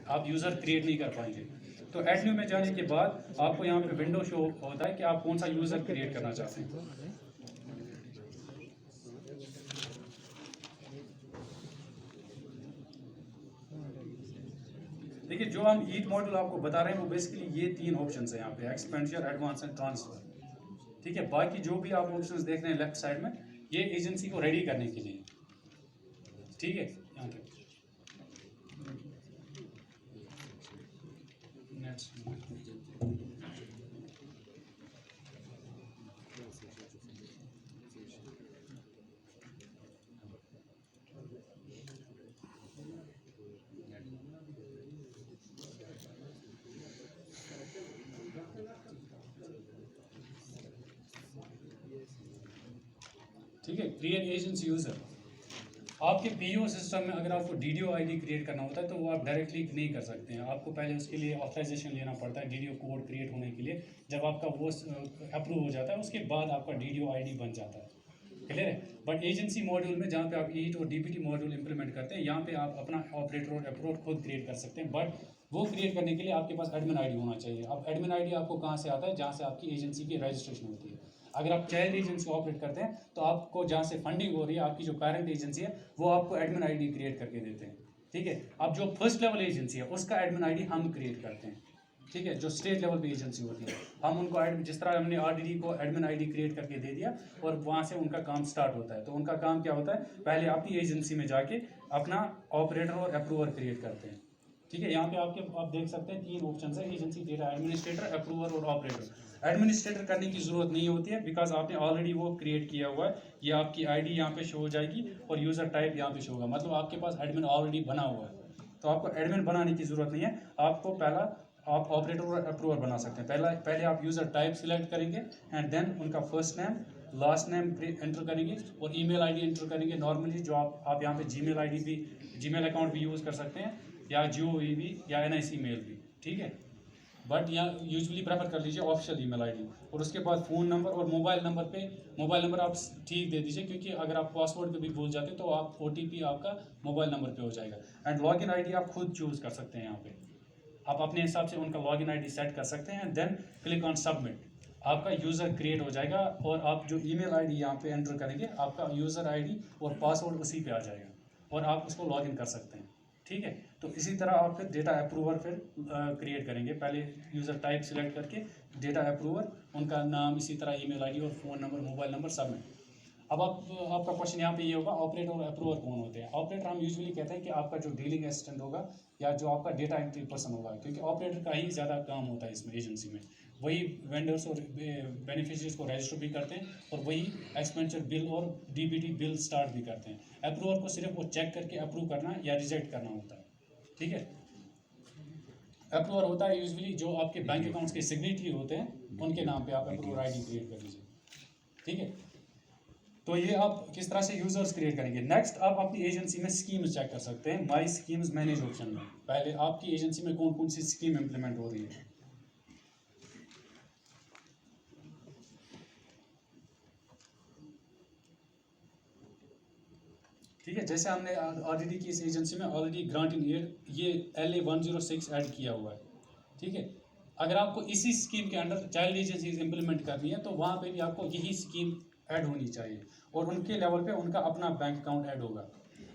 आप user create नहीं कर पाएंगे। तो ऐड न्यू में जाने के बाद आपको यहाँ पे विंडो शो होता है कि आप कौन सा यूज़र क्रिएट करना चाहते हैं। देखिए जो हम ईट मॉड्यूल आपको बता रहे हैं वो बेसिकली ये 3 ऑप्शंस हैं यहाँ पे, एक्सपेंडिचर, एडवांस एंड ट्रांसफर। ठीक है, बाकी जो भी आप ऑप्शंस देख रहे हैं लेफ्ट साइड में, ये एजेंसी को रेडी करने के लिए। ठीक है, यहाँ पे ठीक है, क्रिएट एजेंसी यूज़र। आपके पीओ सिस्टम में अगर आपको डीडीओ आईडी क्रिएट करना होता है तो वो आप डायरेक्टली नहीं कर सकते हैं, आपको पहले उसके लिए ऑथराइजेशन लेना पड़ता है डीडीओ कोड क्रिएट होने के लिए। जब आपका वो अप्रूव हो जाता है उसके बाद आपका डीडीओ आईडी बन जाता है। क्लियर है। बट एजेंसी मॉड्यूल में जहाँ पे आप ईट और डीपीटी मॉड्यूल इंप्लीमेंट करते हैं, यहाँ पे आप अपना ऑपरेटर और अप्रूवर खुद क्रिएट कर सकते हैं। बट वो क्रिएट करने के लिए आपके पास एडमिन आईडी होना चाहिए। अब एडमिन आईडी आपको कहाँ से आता है? जहाँ से आपकी एजेंसी की रजिस्ट्रेशन होती है। अगर आप चाइल्ड एजेंसी ऑपरेट करते हैं तो आपको जहाँ से फंडिंग हो रही है, आपकी जो पेरेंट एजेंसी है, वो आपको एडमिन आईडी क्रिएट करके देते हैं। ठीक है, अब जो फर्स्ट लेवल एजेंसी है उसका एडमिन आईडी हम क्रिएट करते हैं। ठीक है, जो स्टेट लेवल पे एजेंसी होती है, हम उनको जिस तरह हमने आरडीडी को एडमिन आईडी क्रिएट करके दे दिया और वहाँ से उनका काम स्टार्ट होता है। तो उनका काम क्या होता है? पहले अपनी एजेंसी में जाके अपना ऑपरेटर और अप्रूवर क्रिएट करते हैं। ठीक है, यहाँ पे आप देख सकते हैं 3 ऑप्शन है, एजेंसी डेटा एडमिनिस्ट्रेटर, अप्रूवर और ऑपरेटर। एडमिनिस्ट्रेटर करने की जरूरत नहीं होती है बिकॉज आपने ऑलरेडी वो क्रिएट किया हुआ है। ये आपकी आईडी यहाँ पे शो हो जाएगी और यूजर टाइप यहाँ पे शो होगा, मतलब आपके पास एडमिन ऑलरेडी बना हुआ है। तो आपको एडमिन बनाने की जरूरत नहीं है। आपको पहला आप ऑपरेटर और अप्रूवर बना सकते हैं। पहले आप यूजर टाइप सिलेक्ट करेंगे एंड देन उनका first name, last name enter करेंगे और ईमेल आईडी एंटर करेंगे। नॉर्मली जो आप यहाँ पे जीमेल आईडी भी, जीमेल अकाउंट भी यूज़ कर सकते हैं या GOV भी या NIC मेल भी। ठीक है, बट यहाँ यूजुअली प्रेफर कर लीजिए ऑफिशियल ईमेल आईडी। और उसके बाद फ़ोन नंबर और मोबाइल नंबर आप ठीक दे दीजिए, क्योंकि अगर आप पासवर्ड पे भी भूल जाते हैं तो आप OTP आपका मोबाइल नंबर पे हो जाएगा। एंड लॉगिन आईडी आप खुद चूज़ कर सकते हैं। यहाँ पे आप अपने हिसाब से उनका लॉगिन आईडी सेट कर सकते हैं। देन क्लिक ऑन सबमिट, आपका यूज़र क्रिएट हो जाएगा और आप जो ईमेल आईडी यहाँ पे एंटर करेंगे, आपका यूज़र आईडी और पासवर्ड उसी पे आ जाएगा और आप उसको लॉगिन कर सकते हैं। ठीक है, तो इसी तरह आप फिर डेटा अप्रूवर फिर क्रिएट करेंगे। पहले यूज़र टाइप सिलेक्ट करके डेटा अप्रूवर, उनका नाम, इसी तरह ईमेल आईडी और phone number, mobile number, submit. अब आपका क्वेश्चन यहाँ पे ये होगा, ऑपरेटर और अप्रूवर कौन होते हैं? ऑपरेटर हम यूजुअली कहते हैं कि आपका जो डीलिंग असिस्टेंट होगा या जो आपका डेटा एंट्री पर्सन होगा, क्योंकि ऑपरेटर का ही ज़्यादा काम होता है इसमें एजेंसी में। वही वेंडर्स और बेनिफिशियरीज को रजिस्टर भी करते हैं और वही एक्सपेंडिचर बिल और DBT बिल स्टार्ट भी करते हैं। अप्रूवर को सिर्फ वो चेक करके अप्रूव करना या रिजेक्ट करना होता है। ठीक है, अप्रूवर होता है यूजुअली जो आपके बैंक अकाउंट्स के सिग्नेटरी होते हैं, उनके नाम पे आप अप्रूवर आईडी क्रिएट कर लीजिए। ठीक है, तो ये आप किस तरह से यूजर्स क्रिएट करेंगे। नेक्स्ट आप अपनी एजेंसी में स्कीम्स चेक कर सकते हैं माई स्कीम्स मैनेज ऑप्शन में। पहले आपकी एजेंसी में कौन कौन सी स्कीम इंप्लीमेंट हो रही है। ठीक है, जैसे हमने आरडीडी की इस एजेंसी में ऑलरेडी ग्रांट इन एड ये LA 106 ऐड किया हुआ है। ठीक है, अगर आपको इसी स्कीम के अंडर चाइल्ड एजेंसीज इंप्लीमेंट करनी है तो वहाँ पे भी आपको यही स्कीम ऐड होनी चाहिए और उनके लेवल पे उनका अपना बैंक अकाउंट ऐड होगा।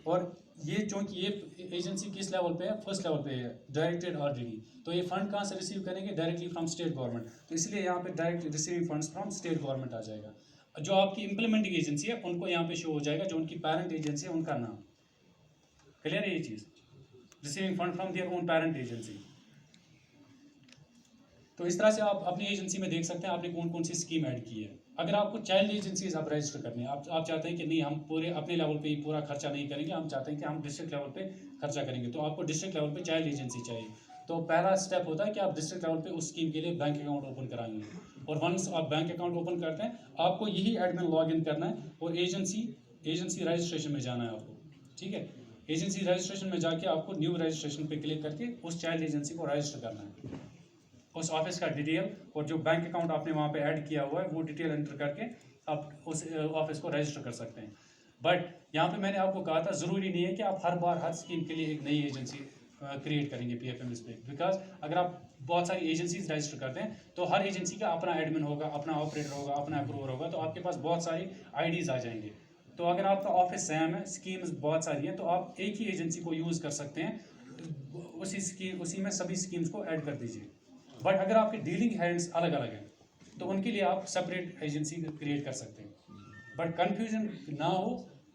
और ये चूँकि ये एजेंसी किस लेवल पे है? फर्स्ट लेवल पे है, डायरेक्टेड आरडीडी। तो ये फंड कहाँ से रिसीव करेंगे? Directly from state government. तो इसलिए यहाँ पे direct receiving funds from state government आ जाएगा। जो आपकी इंप्लीमेंटिंग एजेंसी है उनको यहाँ पे शो हो जाएगा, जो उनकी पेरेंट एजेंसी है उनका नाम। क्लियर है ये चीज़? Receiving fund from their own parent agency. तो इस तरह से आप अपनी एजेंसी में देख सकते हैं आपने कौन कौन सी स्कीम ऐड की है। अगर आपको चाइल्ड एजेंसीज आप रजिस्टर करनी है, आप चाहते हैं कि नहीं हम पूरे अपने लेवल पे ही पूरा खर्चा नहीं करेंगे, हम चाहते हैं कि हम डिस्ट्रिक्ट लेवल पे खर्चा करेंगे, तो आपको डिस्ट्रिक्ट लेवल पे चाइल्ड एजेंसी चाहिए। तो पहला स्टेप होता है कि आप डिस्ट्रिक्ट लेवल पे उस स्कीम के लिए बैंक अकाउंट ओपन कराएंगे और वंस आप बैंक अकाउंट ओपन करते हैं आपको यही एडमिन लॉग इन करना है और एजेंसी रजिस्ट्रेशन में जाना है आपको। ठीक है, एजेंसी रजिस्ट्रेशन में जाके आपको न्यू रजिस्ट्रेशन पे क्लिक करके उस चाइल्ड एजेंसी को रजिस्टर करना है। उस ऑफिस का डिटेल और जो बैंक अकाउंट आपने वहाँ पे ऐड किया हुआ है वो डिटेल एंटर करके आप उस ऑफिस को रजिस्टर कर सकते हैं। बट यहाँ पे मैंने आपको कहा था ज़रूरी नहीं है कि आप हर बार हर स्कीम के लिए एक नई एजेंसी क्रिएट करेंगे PFMS पे, बिकॉज अगर आप बहुत सारी एजेंसीज रजिस्टर करते हैं तो हर एजेंसी का अपना एडमिन होगा, अपना ऑपरेटर होगा, अपना अप्रूवर होगा, तो आपके पास बहुत सारी आईडीज आ जाएंगे। तो अगर आपका ऑफिस सेम है, स्कीम्स बहुत सारी हैं, तो आप एक ही एजेंसी को यूज़ कर सकते हैं, उसी में सभी स्कीम्स को ऐड कर दीजिए। बट अगर आपके डीलिंग हैंड्स अलग अलग हैं तो उनके लिए आप सेपरेट एजेंसी क्रिएट कर सकते हैं। बट कन्फ्यूजन ना हो,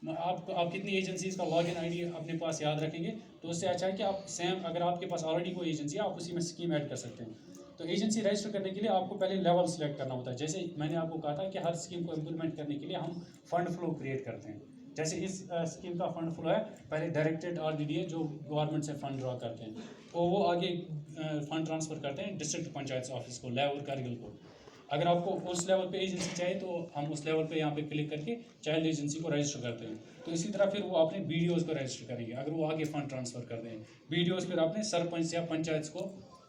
आप कितनी एजेंसीज का लॉगिन आईडी अपने पास याद रखेंगे, तो उससे अच्छा है कि आप सेम, अगर आपके पास ऑलरेडी कोई एजेंसी है आप उसी में स्कीम ऐड कर सकते हैं। तो एजेंसी रजिस्टर करने के लिए आपको पहले लेवल सेलेक्ट करना होता है। जैसे मैंने आपको कहा था कि हर स्कीम को इम्प्लीमेंट करने के लिए हम फंड फ्लो क्रिएट करते हैं। जैसे इस स्कीम का फंड फ्लो है, पहले डायरेक्टेड RDDA जो गवर्नमेंट से फंड ड्रॉ करते हैं, तो वो आगे फंड ट्रांसफ़र करते हैं डिस्ट्रिक्ट पंचायत ऑफिस को, लेवल कारगिल को। अगर आपको उस लेवल पे एजेंसी चाहिए तो हम उस लेवल पे यहाँ पे क्लिक करके चाइल्ड एजेंसी को रजिस्टर करते हैं। तो इसी तरह फिर वो अपने BDOs को रजिस्टर करेंगे, अगर वो आगे फंड ट्रांसफ़र करते हैं। BDOs फिर अपने सरपंच या पंचायत को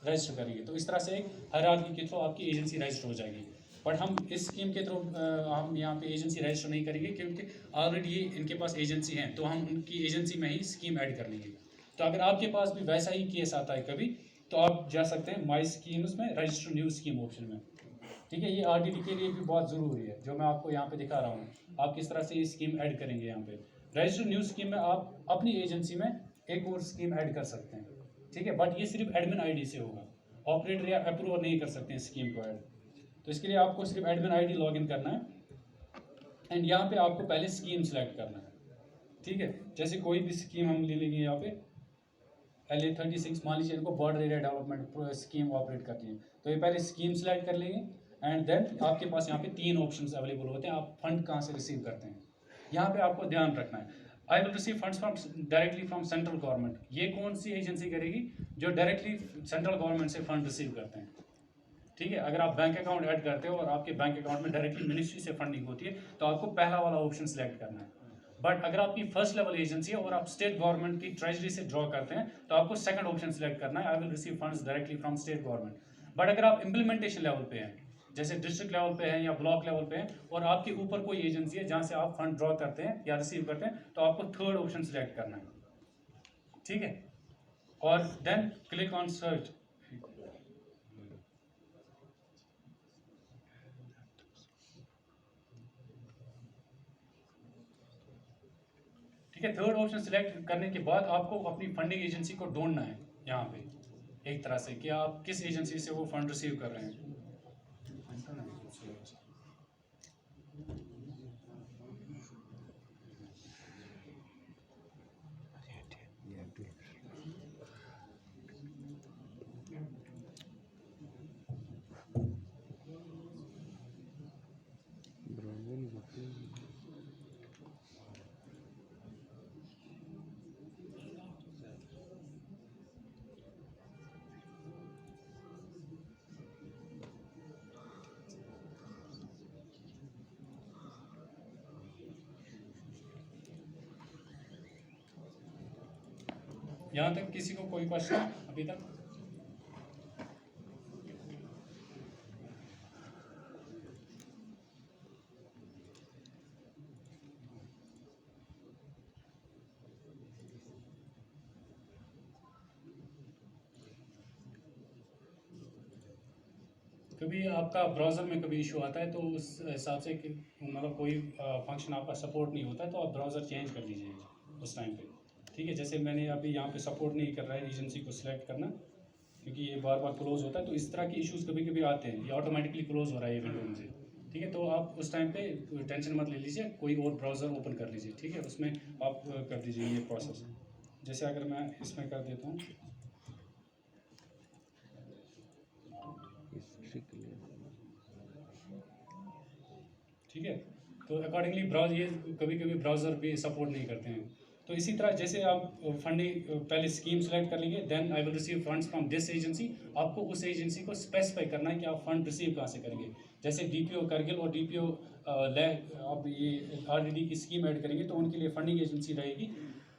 रजिस्टर करेंगे। तो इस तरह से एक हायरार्की के थ्रू आपकी एजेंसी रजिस्टर हो जाएगी। बट हम इस स्कीम के थ्रू हम यहाँ पे एजेंसी रजिस्टर नहीं करेंगे, क्योंकि ऑलरेडी इनके पास एजेंसी हैं, तो हम उनकी एजेंसी में ही स्कीम ऐड कर लेंगे। तो अगर आपके पास भी वैसा ही केस आता है कभी, तो आप जा सकते हैं माई स्कीम्स में, रजिस्टर न्यू स्कीम ऑप्शन में। ठीक है, ये RDD के लिए भी बहुत ज़रूरी है, जो मैं आपको यहाँ पे दिखा रहा हूँ। आप किस तरह से ये स्कीम ऐड करेंगे यहाँ पे। रजिस्टर न्यू स्कीम में आप अपनी एजेंसी में एक और स्कीम ऐड कर सकते हैं, ठीक है, बट ये सिर्फ एडमिन ID से होगा, ऑपरेटर या अप्रूवर नहीं कर सकते हैं स्कीम को ऐड। तो इसके लिए आपको सिर्फ एडमिन ID लॉगिन करना है, एंड यहाँ पे आपको पहले स्कीम सेलेक्ट करना है। ठीक है, जैसे कोई भी स्कीम हम ले लेंगे यहाँ पे LA36, मान लीजिए इनको border area development scheme operate करती है, तो ये पहले स्कीम सेलेक्ट कर लेंगे, एंड देन आपके पास यहाँ पे 3 ऑप्शंस अवेलेबल होते हैं, आप फंड कहाँ से रिसीव करते हैं। यहाँ पे आपको ध्यान रखना है, आई will receive funds from directly from central government. ये कौन सी एजेंसी करेगी? जो डायरेक्टली सेंट्रल गवर्नमेंट से फंड रिसीव करते हैं। ठीक है, अगर आप बैंक अकाउंट ऐड करते हो और आपके बैंक अकाउंट में डायरेक्टली मिनिस्ट्री से फंडिंग होती है, तो आपको पहला वाला ऑप्शन सेलेक्ट करना है। बट अगर आपकी फर्स्ट लेवल एजेंसी है और आप स्टेट गवर्नमेंट की ट्रेजरी से ड्रॉ करते हैं, तो आपको सेकंड ऑप्शन सेलेक्ट करना है, आई will receive funds directly from state government. But अगर आप इम्प्लीमेंटेशन लेवल पे हैं, जैसे डिस्ट्रिक्ट लेवल पे हैं या ब्लॉक लेवल पे हैं, और आपके ऊपर कोई एजेंसी है जहाँ से आप फंड ड्रॉ करते हैं या रिसीव करते हैं, तो आपको थर्ड ऑप्शन सेलेक्ट करना है। ठीक है, और देन क्लिक ऑन सर्च। ठीक है, थर्ड ऑप्शन सिलेक्ट करने के बाद आपको अपनी फंडिंग एजेंसी को ढूंढना है यहाँ पे एक तरह से, कि आप किस एजेंसी से वो फंड रिसीव कर रहे हैं। यहाँ तक किसी को कोई क्वेश्चन अभी तक? कभी आपका ब्राउज़र में कभी इशू आता है, तो उस हिसाब से मतलब कोई फंक्शन आपका सपोर्ट नहीं होता है, तो आप ब्राउज़र चेंज कर लीजिए उस टाइम पे। ठीक है, जैसे मैंने अभी यहाँ पे सपोर्ट नहीं कर रहा है एजेंसी को सिलेक्ट करना, क्योंकि ये बार बार क्लोज होता है, तो इस तरह के इश्यूज़ कभी कभी आते हैं, ये ऑटोमेटिकली क्लोज हो रहा है ये विंडो मुझे। ठीक है, तो आप उस टाइम पे टेंशन मत ले लीजिए, कोई और ब्राउज़र ओपन कर लीजिए। ठीक है, उसमें आप कर दीजिए ये प्रोसेस। जैसे अगर मैं इसमें कर देता हूँ, ठीक है, तो अकॉर्डिंगली ये कभी कभी ब्राउज़र भी सपोर्ट नहीं करते हैं। तो इसी तरह जैसे आप फंडिंग पहले स्कीम सेलेक्ट कर लेंगे, then I will receive funds from this agency. आपको उस एजेंसी को स्पेसिफाई करना है कि आप फंड रिसीव कहाँ से करेंगे। जैसे DPO कारगिल और DPO आप ये RDD की स्कीम ऐड करेंगे, तो उनके लिए फंडिंग एजेंसी रहेगी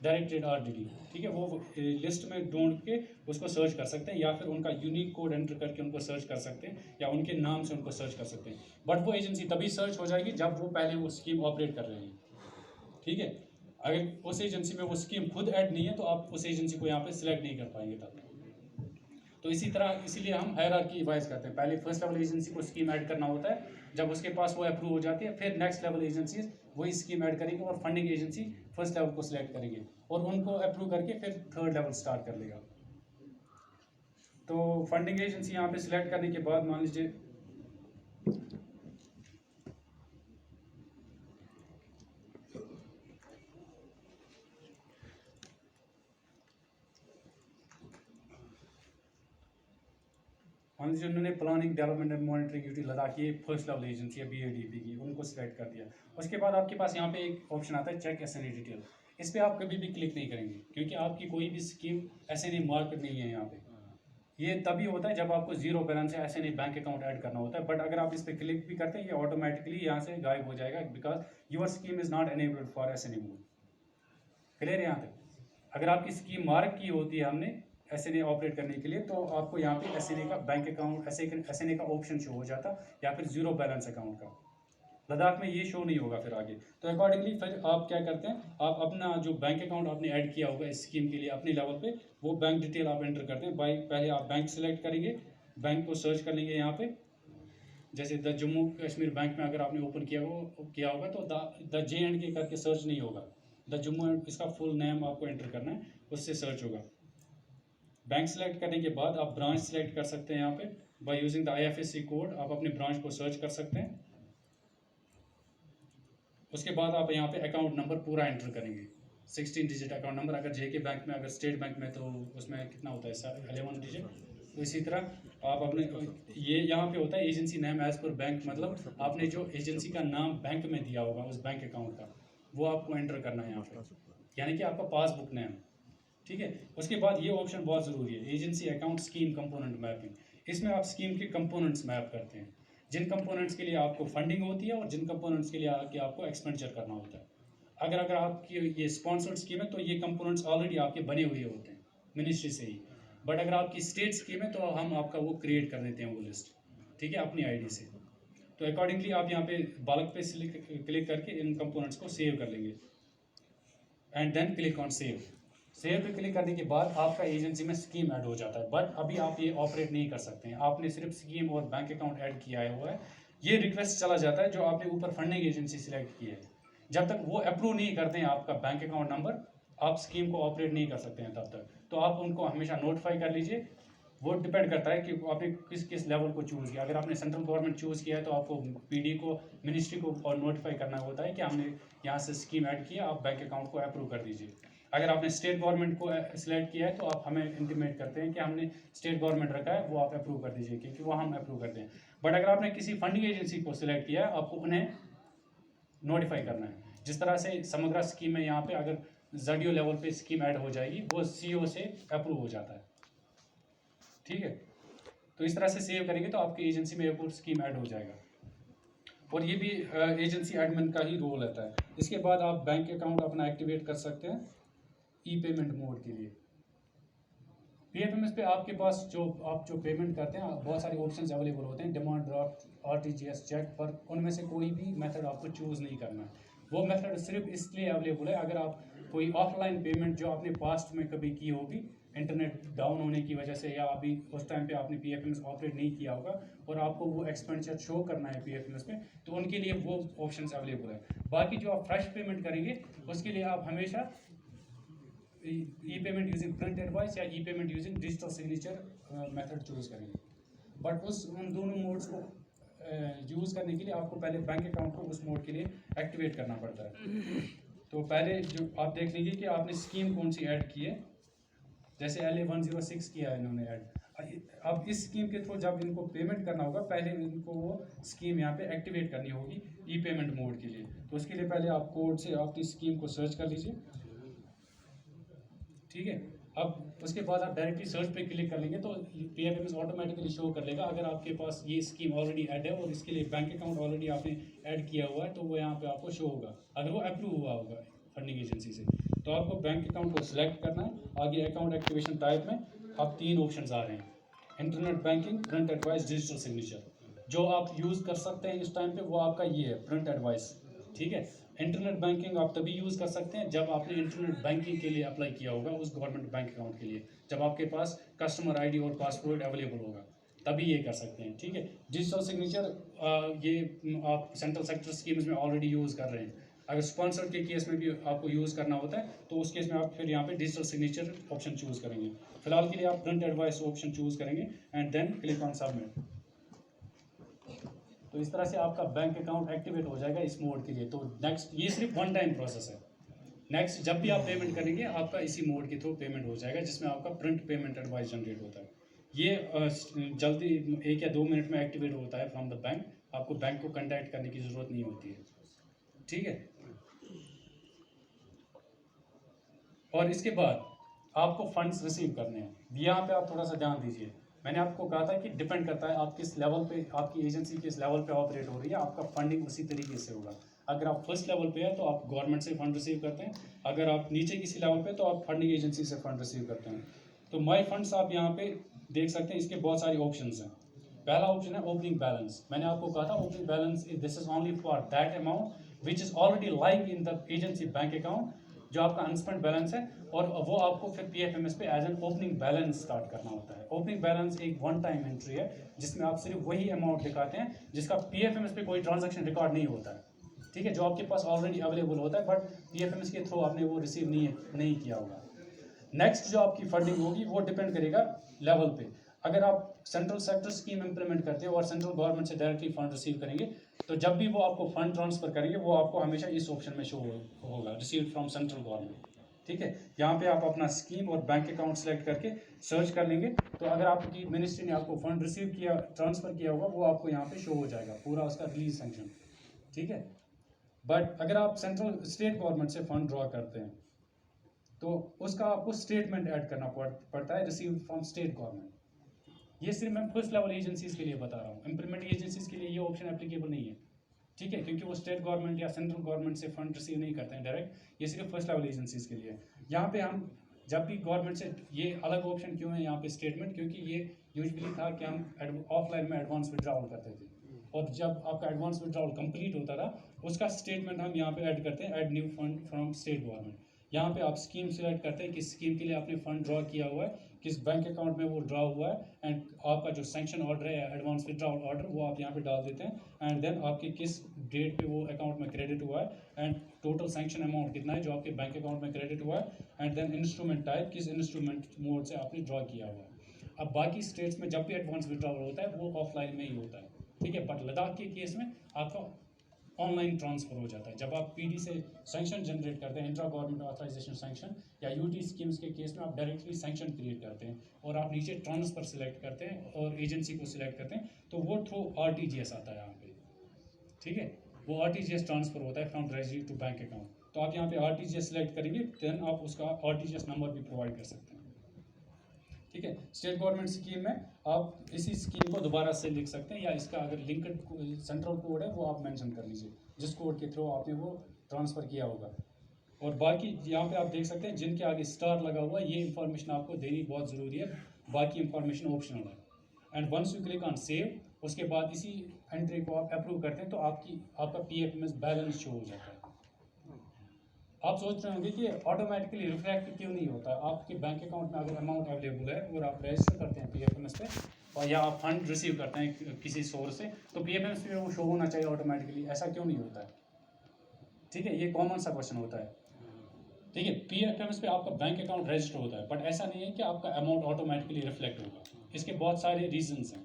डायरेक्टेड RDD। ठीक है, वो लिस्ट में ढूंढ के उसको सर्च कर सकते हैं, या फिर उनका यूनिक कोड एंटर करके उनको सर्च कर सकते हैं, या उनके नाम से उनको सर्च कर सकते हैं। बट वो एजेंसी तभी सर्च हो जाएगी जब वो पहले वो स्कीम ऑपरेट कर रहे हैं। ठीक है, अगर उस एजेंसी में वो स्कीम खुद ऐड नहीं है तो आप उस एजेंसी को यहाँ पे सिलेक्ट नहीं कर पाएंगे तब। तो इसी तरह इसीलिए हम हायरार्की वाइज करते हैं, पहले फर्स्ट लेवल एजेंसी को स्कीम ऐड करना होता है, जब उसके पास वो अप्रूव हो जाती है फिर नेक्स्ट लेवल एजेंसी वही स्कीम ऐड करेंगे और फंडिंग एजेंसी फर्स्ट लेवल को सिलेक्ट करेंगे और उनको अप्रूव करके फिर थर्ड लेवल स्टार्ट कर लेगा। तो फंडिंग एजेंसी यहाँ पे सिलेक्ट करने के बाद मान लीजिए उन्होंने planning development and monitoring UT Ladakh की फर्स्ट लेवल एजेंसी है BADP की, उनको सिलेक्ट कर दिया। उसके बाद आपके पास यहाँ पे एक ऑप्शन आता है चेक SNA डिटेल। इस पर आप कभी भी क्लिक नहीं करेंगे क्योंकि आपकी कोई भी स्कीम SNA मार्क नहीं है यहाँ पे। ये तभी होता है जब आपको जीरो बैलेंस या SNA बैंक अकाउंट ऐड करना होता है, बट अगर आप इस पर क्लिक भी करते हैं ये ऑटोमेटिकली यहाँ से गायब हो जाएगा because your scheme is not enabled for SNA mode. Clear यहाँ तक? अगर आपकी स्कीम मार्क की होती है हमने SNA ऑपरेट करने के लिए तो आपको यहाँ पे SNA का बैंक अकाउंट SNA का ऑप्शन शो हो जाता या फिर जीरो बैलेंस अकाउंट का। लद्दाख में ये शो नहीं होगा फिर आगे। तो अकॉर्डिंगली फिर आप क्या करते हैं, आप अपना जो बैंक अकाउंट आपने ऐड किया होगा इस स्कीम के लिए अपने लेवल पे वो बैंक डिटेल आप एंटर करते हैं। पहले आप बैंक सेलेक्ट करेंगे, बैंक को सर्च कर लेंगे यहाँ पे, जैसे द जम्मू कश्मीर बैंक में अगर आपने ओपन किया होगा तो द JNK करके सर्च नहीं होगा, द जम्मू इसका फुल नेम आपको एंटर करना है, उससे सर्च होगा। बैंक सेलेक्ट करने के बाद आप ब्रांच सेलेक्ट कर सकते हैं यहाँ पे by using the IFSC code, आप अपनी ब्रांच को सर्च कर सकते हैं। उसके बाद आप यहाँ पे अकाउंट नंबर पूरा एंटर करेंगे, 16 डिजिट अकाउंट नंबर। अगर JK बैंक में, अगर स्टेट बैंक में तो उसमें कितना होता है सर 11 डिजिट। तो इसी तरह आप अपने ये यहाँ पे होता है agency name as per bank, मतलब आपने जो एजेंसी का नाम बैंक में दिया होगा उस बैंक अकाउंट का वो आपको एंटर करना है यहाँ पे, यानी कि आपका पासबुक नेम। ठीक है, उसके बाद ये ऑप्शन बहुत ज़रूरी है, agency account scheme component mapping. इसमें आप स्कीम के कंपोनेंट्स मैप करते हैं, जिन कंपोनेंट्स के लिए आपको फंडिंग होती है और जिन कंपोनेंट्स के लिए आपको एक्सपेंडिचर करना होता है। अगर आपकी ये स्पॉन्सर्ड स्कीम है तो ये कंपोनेंट्स ऑलरेडी आपके बने हुए होते हैं मिनिस्ट्री से ही, बट अगर आपकी स्टेट स्कीम है तो हम आपका वो क्रिएट कर देते हैं वो लिस्ट, ठीक है, अपनी ID से। तो अकॉर्डिंगली आप यहाँ पे बालक पे क्लिक करके इन कंपोनेंट्स को सेव कर लेंगे and then click on save. Save पे क्लिक करने के बाद आपका एजेंसी में स्कीम ऐड हो जाता है, बट अभी आप ये ऑपरेट नहीं कर सकते हैं, आपने सिर्फ स्कीम और बैंक अकाउंट ऐड किया हुआ है। ये रिक्वेस्ट चला जाता है जो आपने ऊपर फंडिंग एजेंसी सिलेक्ट की है, जब तक वो अप्रूव नहीं करते हैं आपका बैंक अकाउंट नंबर आप स्कीम को ऑपरेट नहीं कर सकते हैं तब तक। तो आप उनको हमेशा नोटिफाई कर लीजिए। वो डिपेंड करता है कि आपने किस लेवल को चूज़ किया। अगर आपने सेंट्रल गवर्नमेंट चूज़ किया है तो आपको PD को, मिनिस्ट्री को और नोटिफाई करना होता है कि हमने यहाँ से स्कीम ऐड किया, आप बैंक अकाउंट को अप्रूव कर दीजिए। अगर आपने स्टेट गवर्नमेंट को सिलेक्ट किया है तो आप हमें इंटीमेट करते हैं कि हमने स्टेट गवर्नमेंट रखा है, वो आप अप्रूव कर दीजिए क्योंकि वो हम अप्रूव करते हैं। बट अगर आपने किसी फंडिंग एजेंसी को सिलेक्ट किया है आपको उन्हें नोटिफाई करना है। जिस तरह से समग्र स्कीम है, यहाँ पे अगर ZDO लेवल पे स्कीम ऐड हो जाएगी वो CO से अप्रूव हो जाता है, ठीक है। तो इस तरह से सेव करेंगे तो आपकी एजेंसी में एक स्कीम ऐड हो जाएगा और ये भी एजेंसी एडमिन का ही रोल रहता है। इसके बाद आप बैंक अकाउंट अपना एक्टिवेट कर सकते हैं ई-पेमेंट मोड के लिए। PFMS पे आपके पास आप जो पेमेंट करते हैं बहुत सारे ऑप्शंस अवेलेबल होते हैं, डिमांड ड्राफ्ट, RTGS, चेक, पर उनमें से कोई भी मेथड आपको चूज़ नहीं करना है। वो मेथड सिर्फ इसलिए अवेलेबल है अगर आप कोई ऑफलाइन पेमेंट जो आपने पास्ट में कभी की होगी, इंटरनेट डाउन होने की वजह से या अभी उस टाइम पे आपने PFMS ऑपरेट नहीं किया होगा और आपको वो एक्सपेंडिचर शो करना है PFMS में, तो उनके लिए वो ऑप्शंस अवेलेबल है। बाकी जो आप फ्रेश पेमेंट करेंगे उसके लिए आप हमेशा ई-पेमेंट यूजिंग प्रिंट एडवाइस या e-payment using digital signature method choose करेंगे। बट उन दोनों मोड्स को यूज़ करने के लिए आपको पहले बैंक अकाउंट को उस मोड के लिए एक्टिवेट करना पड़ता है। तो पहले जो आप देख लीजिए कि आपने स्कीम कौन सी ऐड की है, जैसे LA 106 किया है इन्होंने ऐड। अब इस स्कीम के थ्रू जब इनको पेमेंट करना होगा पहले इनको वो स्कीम यहाँ पे एक्टिवेट करनी होगी ई-पेमेंट मोड के लिए। तो उसके लिए पहले आप कोड से अपनी स्कीम को सर्च कर लीजिए, ठीक है। अब उसके बाद आप डायरेक्टली सर्च पे क्लिक कर लेंगे तो PFMS ऑटोमेटिकली शो कर लेगा। अगर आपके पास ये स्कीम ऑलरेडी ऐड है और इसके लिए बैंक अकाउंट ऑलरेडी आपने ऐड किया हुआ है तो वो यहाँ पे आपको शो होगा अगर वो अप्रूव हुआ होगा फंडिंग एजेंसी से। तो आपको बैंक अकाउंट को सिलेक्ट करना है। आगे अकाउंट एक्टिवेशन टाइप में अब 3 ऑप्शन आ रहे हैं, internet banking, print advice, digital signature. जो आप यूज़ कर सकते हैं इस टाइम पे वो आपका ये है प्रिंट एडवाइस, ठीक है। इंटरनेट बैंकिंग आप तभी यूज़ कर सकते हैं जब आपने इंटरनेट बैंकिंग के लिए अप्लाई किया होगा उस गवर्नमेंट बैंक अकाउंट के लिए, जब आपके पास कस्टमर आईडी और पासवर्ड अवेलेबल होगा, तभी ये कर सकते हैं। ठीक है, डिजिटल सिग्नेचर ये आप सेंट्रल सेक्टर स्कीम्स में ऑलरेडी यूज़ कर रहे हैं। अगर स्पॉन्सर के केस में भी आपको यूज़ करना होता है तो उस केस में आप फिर यहाँ पे डिजिटल सिग्नेचर ऑप्शन चूज़ करेंगे। फिलहाल के लिए आप प्रिंट एडवाइस ऑप्शन चूज़ करेंगे and then click on submit. तो इस तरह से आपका बैंक अकाउंट एक्टिवेट हो जाएगा इस मोड के लिए। तो नेक्स्ट ये सिर्फ वन टाइम प्रोसेस है। नेक्स्ट जब भी आप पेमेंट करेंगे आपका इसी मोड के थ्रू पेमेंट हो जाएगा जिसमें आपका प्रिंट पेमेंट एडवाइस जनरेट होता है। ये जल्दी 1 या 2 मिनट में एक्टिवेट होता है फ्रॉम द बैंक। आपको बैंक को कंटैक्ट करने की ज़रूरत नहीं होती है। ठीक है, और इसके बाद आपको फंड्स रिसीव करने हैं। यहाँ पे आप थोड़ा सा ध्यान दीजिए। मैंने आपको कहा था कि डिपेंड करता है आप किस लेवल पे, आपकी एजेंसी किस लेवल पे ऑपरेट हो रही है, आपका फंडिंग उसी तरीके से होगा। अगर आप फर्स्ट लेवल पे है तो आप गवर्नमेंट से फंड रिसीव करते हैं, अगर आप नीचे किसी लेवल पे तो आप फंडिंग एजेंसी से फंड रिसीव करते हैं। तो माई फंड्स आप यहाँ पे देख सकते हैं, इसके बहुत सारे ऑप्शन हैं। पहला ऑप्शन है ओपनिंग बैलेंस। मैंने आपको कहा था opening balance this is only for that amount which is already live in the agency bank account, जो आपका अनस्पेंड बैलेंस है, और वो आपको फिर पीएफएमएस पे as an opening balance start करना होता है। ओपनिंग बैलेंस एक वन टाइम एंट्री है जिसमें आप सिर्फ वही अमाउंट दिखाते हैं जिसका पीएफएमएस पे कोई ट्रांजैक्शन रिकॉर्ड नहीं होता है। ठीक है, जो आपके पास ऑलरेडी अवेलेबल होता है बट पीएफएमएस के थ्रू आपने वो रिसीव नहीं किया होगा। नेक्स्ट जो आपकी फंडिंग होगी वो डिपेंड करेगा लेवल पे। अगर आप सेंट्रल सेक्टर स्कीम इंप्लीमेंट करते हैं और सेंट्रल गवर्नमेंट से डायरेक्टली फंड रिसीव करेंगे तो जब भी वो आपको फंड ट्रांसफर करेंगे वो आपको हमेशा इस ऑप्शन में शो होगा, रिसीव्ड फ्रॉम सेंट्रल गवर्नमेंट। ठीक है, यहाँ पे आप अपना स्कीम और बैंक अकाउंट सेलेक्ट करके सर्च कर लेंगे तो अगर आपकी मिनिस्ट्री ने आपको फंड रिसीव किया, ट्रांसफर किया होगा, वो आपको यहाँ पे शो हो जाएगा पूरा उसका रिलीज सेंक्शन। ठीक है, बट अगर आप सेंट्रल स्टेट गवर्नमेंट से फंड ड्रॉ करते हैं तो उसका आपको स्टेटमेंट ऐड करना पड़ता है, रिसीव फ्रॉम स्टेट गवर्नमेंट। ये सिर्फ मैं फर्स्ट लेवल एजेंसीज के लिए बता रहा हूँ, इम्प्लीमेंटिंग एजेंसीज के लिए ये ऑप्शन एप्लीकेबल नहीं है। ठीक है, क्योंकि वो स्टेट गवर्नमेंट या सेंट्रल गवर्नमेंट से फंड रिसीव नहीं करते हैं डायरेक्ट, ये सिर्फ फर्स्ट लेवल एजेंसीज के लिए। यहाँ पे हम जब भी गवर्नमेंट से, ये अलग ऑप्शन क्यों है यहाँ पे स्टेटमेंट, क्योंकि ये यूजुअली था कि हम ऑफलाइन में एडवांस विड्रॉल करते थे और जब आपका एडवांस विड्रॉल कंप्लीट होता था उसका स्टेटमेंट हम यहाँ पे ऐड करते हैं, add new fund from state government. यहाँ पे आप स्कीम सिलेक्ट करते हैं किस स्कीम के लिए आपने फंड ड्रॉ किया हुआ है, किस बैंक अकाउंट में वो ड्रॉ हुआ है, एंड आपका जो सैंक्शन ऑर्डर है या एडवांस विड्रॉल ऑर्डर वो आप यहाँ पे डाल देते हैं, एंड देन आपके किस डेट पे वो अकाउंट में क्रेडिट हुआ है एंड टोटल सैंक्शन अमाउंट कितना है जो आपके बैंक अकाउंट में क्रेडिट हुआ है, एंड देन इंस्ट्रूमेंट टाइप, किस इंस्ट्रूमेंट मोड से आपने ड्रॉ किया हुआ है। अब बाकी स्टेट्स में जब भी एडवांस विड्रॉल होता है वो ऑफलाइन में ही होता है। ठीक है, बट लद्दाख के केस में आपका ऑनलाइन ट्रांसफर हो जाता है। जब आप पीडी से सैंक्शन जनरेट करते हैं, इंट्रा गवर्नमेंट ऑथराइजेशन सैंक्शन या यूटी स्कीम्स के केस में आप डायरेक्टली सैंक्शन क्रिएट करते हैं और आप नीचे ट्रांसफर सिलेक्ट करते हैं और एजेंसी को सिलेक्ट करते हैं तो वो थ्रू आरटीजीएस आता है यहाँ पे। ठीक है, वो आरटीजीएस ट्रांसफर होता है from treasury to bank account. तो आप यहाँ पे आरटीजीएस सिलेक्ट करेंगे, देन आप उसका आरटीजीएस नंबर भी प्रोवाइड कर सकते हैं। ठीक है, स्टेट गवर्नमेंट स्कीम में आप इसी स्कीम को दोबारा से लिख सकते हैं या इसका अगर लिंक्ड सेंट्रल कोड है वो आप मेंशन कर लीजिए जिस कोड के थ्रू आपने वो ट्रांसफ़र किया होगा। और बाकी यहाँ पे आप देख सकते हैं जिनके आगे स्टार लगा हुआ है ये इंफॉर्मेशन आपको देनी बहुत ज़रूरी है, बाकी इंफॉर्मेशन ऑप्शनल है। And once you click on save, उसके बाद इसी एंट्री को आप अप्रूव करते हैं तो आपका पीएफएमएस बैलेंस शो हो जाता है। आप सोच रहे होंगे कि ऑटोमेटिकली रिफ्लेक्ट क्यों नहीं होता। आपके बैंक अकाउंट में अगर अमाउंट अवेलेबल है और आप रजिस्टर करते हैं पीएफएमएस पे और या आप फंड रिसीव करते हैं किसी सोर्स से तो पीएफएमएस पे वो शो होना चाहिए ऑटोमेटिकली, ऐसा क्यों नहीं होता है। ठीक है, ये कॉमन सा क्वेश्चन होता है। ठीक है, पीएफएमएस पे आपका बैंक अकाउंट रजिस्टर होता है बट ऐसा नहीं है कि आपका अमाउंट ऑटोमेटिकली रिफ्लेक्ट होगा। इसके बहुत सारे रीजंस हैं।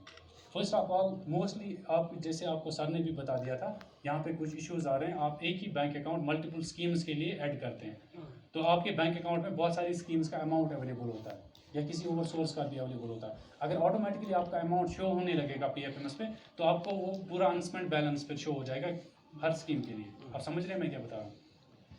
फर्स्ट ऑफ ऑल मोस्टली आप जैसे आपको सर ने भी बता दिया था, यहाँ पे कुछ इश्यूज आ रहे हैं। आप एक ही बैंक अकाउंट मल्टीपल स्कीम्स के लिए ऐड करते हैं तो आपके बैंक अकाउंट में बहुत सारी स्कीम्स का अमाउंट अवेलेबल होता है या किसी और सोर्स का भी अवेलेबल होता है। अगर ऑटोमेटिकली आपका अमाउंट शो होने लगेगा पीएफएमएस पे तो आपको वो पूरा अनस्पेंड बैलेंस पे शो हो जाएगा हर स्कीम के लिए। आप समझ रहे हैं मैं क्या बता रहा हूँ।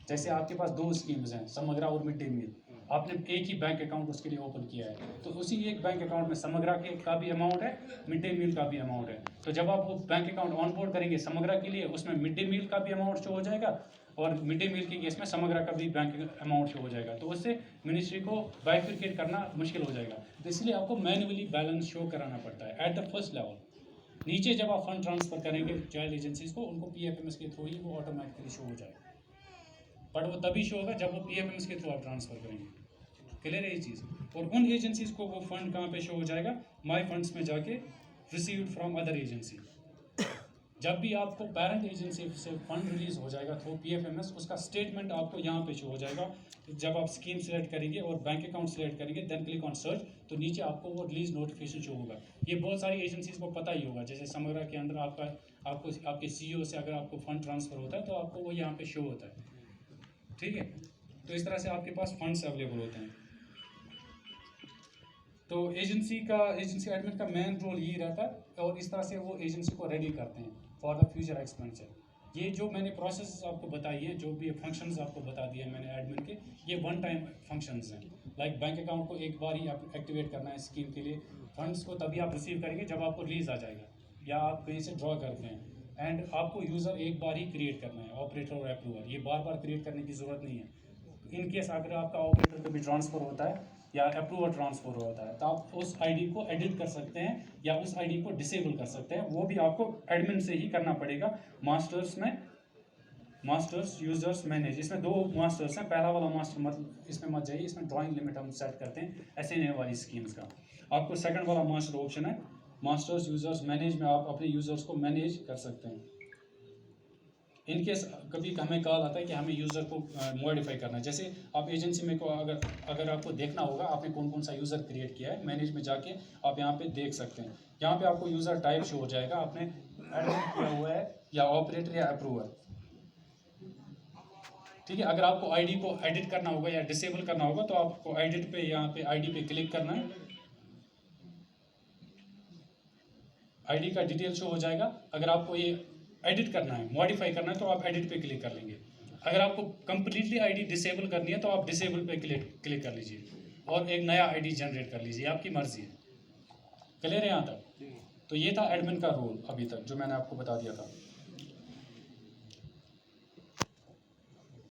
जैसे आपके पास 2 स्कीम्स हैं, समग्रा और मिड डे मील, आपने एक ही बैंक अकाउंट उसके लिए ओपन किया है तो उसी एक बैंक अकाउंट में समग्रा के का भी अमाउंट है, मिड डे मील का भी अमाउंट है। तो जब आप वो बैंक अकाउंट ऑन बोर्ड करेंगे समग्रा के लिए, उसमें मिड डे मील का भी अमाउंट शो हो जाएगा और मिड डे मील के केस में समग्रा का भी बैंक अमाउंट शो हो जाएगा। तो उससे मिनिस्ट्री को बाइफिकेट करना मुश्किल हो जाएगा। तो इसलिए आपको मैन्युअली बैलेंस शो कराना पड़ता है एट द फर्स्ट लेवल। नीचे जब आप फंड ट्रांसफर करेंगे चाइल्ड एजेंसीज को, उनको पीएफएमएस के थ्रू ही वो ऑटोमेटिकली शो हो जाएगा। बट वो तभी शो होगा जब वो PFMS के थ्रू आप ट्रांसफ़र करेंगे। क्लियर है ये चीज़? और उन एजेंसीज़ को वो फंड कहाँ पे शो हो जाएगा? माई फंड्स में जाके रिसीव्ड फ्रॉम अदर एजेंसी। जब भी आपको पेरेंट एजेंसी से फंड रिलीज हो जाएगा थ्रू PFMS, उसका स्टेटमेंट आपको यहाँ पे शो हो जाएगा। जब आप स्कीम सेलेक्ट करेंगे और बैंक अकाउंट सेलेक्ट करेंगे, देन क्लिक ऑन सर्च, तो नीचे आपको वो रिलीज नोटिफिकेशन शो होगा। ये बहुत सारी एजेंसीज को पता ही होगा, जैसे समग्रा के अंदर आपको आपके CEO से अगर आपको फंड ट्रांसफ़र होता है तो आपको वो यहाँ पे शो होता है। ठीक है, तो इस तरह से आपके पास फंड्स अवेलेबल होते हैं। तो एजेंसी एडमिन का मेन रोल यही रहता है, और इस तरह से वो एजेंसी को रेडी करते हैं फॉर द फ्यूचर एक्सपेंडिचर। ये जो मैंने प्रोसेस आपको बताई है, जो भी फंक्शंस आपको बता दिए मैंने एडमिन के, ये वन टाइम फंक्शंस हैं। लाइक बैंक अकाउंट को एक बार ही एक्टिवेट करना है स्कीम के लिए, फंड्स को तभी आप रिसीव करेंगे जब आपको रिलीज आ जाएगा या आप कहीं से ड्रॉ करते हैं, एंड आपको यूज़र एक बार ही क्रिएट करना है, ऑपरेटर और अप्रूवर, ये बार बार क्रिएट करने की ज़रूरत नहीं है। इन केस अगर आपका ऑपरेटर कभी ट्रांसफ़र होता है या अप्रूवर ट्रांसफ़र होता है, तो आप उस आईडी को एडिट कर सकते हैं या उस आईडी को डिसेबल कर सकते हैं। वो भी आपको एडमिन से ही करना पड़ेगा। मास्टर्स यूजर्स मैनेज, इसमें दो मास्टर्स हैं। पहला वाला मास्टर मतलब इसमें मत जाइए, इसमें ड्राइंग लिमिट हम सेट करते हैं SNA वाली स्कीम्स का। आपको सेकंड वाला मास्टर ऑप्शन है मास्टर्स यूजर्स मैनेज, में आप अपने यूजर्स को मैनेज कर सकते हैं। इनकेस कभी हमें कॉल आता है कि हमें यूज़र को मॉडिफाई करना है, जैसे आप एजेंसी में को अगर आपको देखना होगा आपने कौन कौन सा यूज़र क्रिएट किया है, मैनेज में जाके आप यहाँ पे देख सकते हैं। यहाँ पे आपको यूज़र टाइप शो हो जाएगा, आपने एडमिन किया हुआ है या ऑपरेटर या अप्रूवर। ठीक है, अगर आपको आईडी को एडिट करना होगा या डिसेबल करना होगा तो आपको एडिट पे, यहाँ पे आईडी पे क्लिक करना है। आईडी का डिटेल शो हो जाएगा। अगर आपको ये एडिट करना है, मॉडिफाई करना है, तो आप एडिट पे क्लिक कर लेंगे। अगर आपको कंप्लीटली आईडी डिसेबल करनी है तो आप डिसेबल पे क्लिक कर लीजिए और एक नया आईडी जनरेट कर लीजिए, आपकी मर्जी है। क्लियर है यहाँ तक? तो ये था एडमिन का रोल अभी तक जो मैंने आपको बता दिया था।